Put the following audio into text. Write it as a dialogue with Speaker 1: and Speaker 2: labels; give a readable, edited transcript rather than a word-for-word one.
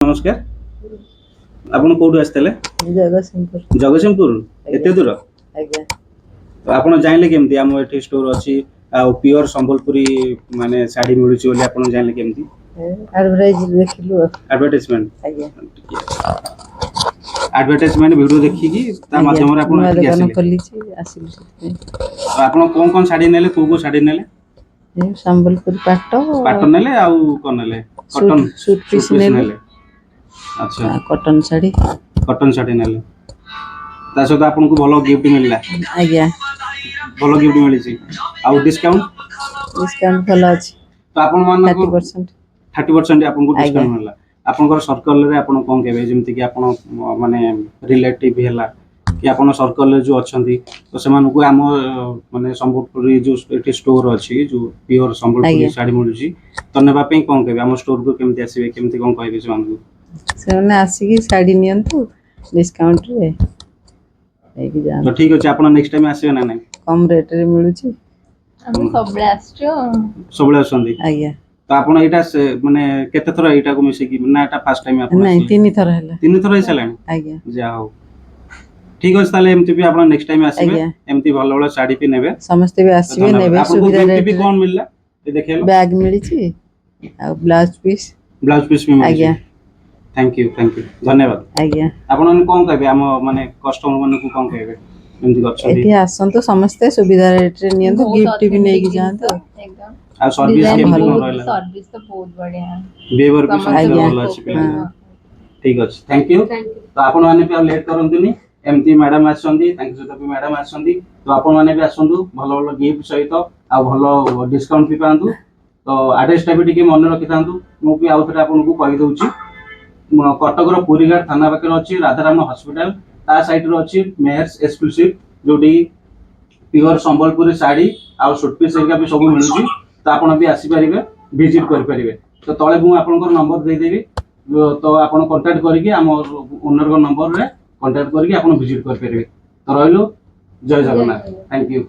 Speaker 1: नमस्कार आपण कोठू आस्तेले जगतसिंहपुर एते दूर
Speaker 2: आज्ञा
Speaker 1: तो आपण जानिले केमती हम एठी स्टोर अछि आ प्योर संबलपुरी माने साड़ी मिलुची बोली आपण जानिले केमती
Speaker 2: एडवर्टाइज देखिलु
Speaker 1: एडवर्टाइजमेंट
Speaker 2: आज्ञा
Speaker 1: एडवर्टाइजमेंट वीडियो देखि की ता माध्यम रे आपण एठी
Speaker 2: दुकान
Speaker 1: आसिले
Speaker 2: खोलिछि आसिलु
Speaker 1: तो आपण कोन साड़ी नेले को साड़ी नेले
Speaker 2: संबलपुर
Speaker 1: पाटो नेले आ कोन नेले कॉटन
Speaker 2: सूट पीस नेले
Speaker 1: अच्छा
Speaker 2: कॉटन साड़ी
Speaker 1: नेले ता सहित आपन को भलो गिफ्ट मिलला
Speaker 2: आज्ञा
Speaker 1: भलो गिफ्ट मिलिछि आ डिस्काउंट
Speaker 2: भलो अछि
Speaker 1: तो आपन मान को
Speaker 2: 30%
Speaker 1: आपन को डिस्काउंट मिलला आपन सर्कल रे आपन कोन केबे जेमति कि आपन माने रिलेटिव हैला कि आपन सर्कल रे जो अछंती तो सेमान को हम माने संबलपुरी जो एठी स्टोर अछि जो प्योर संबलपुरी साड़ी मिलुची तो नेबा पे कोन केबे हम स्टोर को केमति आसीबे केमति कोन कहबे सेमान को
Speaker 2: सेने आसी की साड़ी नियंतु डिस्काउंट रे एकी जान
Speaker 1: तो ठीक अछि आपन नेक्स्ट टाइम आसीबे ना नै
Speaker 2: कम रेट रे मिलुची
Speaker 3: हम सबले आछो
Speaker 1: सबले आसंदी
Speaker 2: आज्ञा
Speaker 1: तो आपण एटा माने केते थरा एटा को मिसे की ना एटा फर्स्ट टाइम आपण
Speaker 2: नहीं तीन थरा हैला
Speaker 1: तीन थरा हिसलानी
Speaker 2: आज्ञा
Speaker 1: जा हो ठीक अछि ताले एमती भी आपण नेक्स्ट टाइम आसीबे एमती भलो भलो साड़ी पे नेबे
Speaker 2: समस्त भी आसीबे नेबे सुविधा
Speaker 1: रे भी कोन मिलला ए देखेलो
Speaker 2: बैग मिलिछि आ ब्लाउज पीस
Speaker 1: भी मिलिछि
Speaker 2: आज्ञा
Speaker 1: थैंक यू धन्यवाद
Speaker 2: आज्ञा
Speaker 1: आपण कोन कहबे हम माने कस्टमर मन को कोन कहबे एमती करछथि
Speaker 2: एठी आसंतो समस्त सुविधा रेट रे नियंतो गिफ्ट भी नै की जानतो
Speaker 3: एकदम
Speaker 1: आ सर्विस केमन रहला
Speaker 3: सर्विस तो बहुत बढ़िया है
Speaker 1: बिहेवियर भी सब भलो अछि ठीक अछि थैंक यू तो आपण माने भी लेट करंतुनी एमती मैडम आछंदी थैंक यू तो मैडम आछंदी तो आपण माने भी आसंदु भलो भलो गिफ्ट सहित आ भलो डिस्काउंट भी पांतु तो एड्रेस टा भी टिके मन रखि थांतु मु भी आउथरे आपण को कहि दउची कटक रो पुरीघाट थाना पाकर अछि राधाराम हॉस्पिटल ता साइड रो अछि मेयर्स एक्सक्लूसिव जोटी प्योर संबलपुरी साड़ी आ सूट पीस एरिया भी सब मिलुची तो आपण भी आसी परिबे विजिट कर परिबे तो तळे मु आपनकर नंबर दे देबी तो आपण कांटेक्ट करिके हम ओनर को नंबर रे कांटेक्ट करिके आपण विजिट कर परिबे तो रहलो जय जगन्नाथ थैंक यू।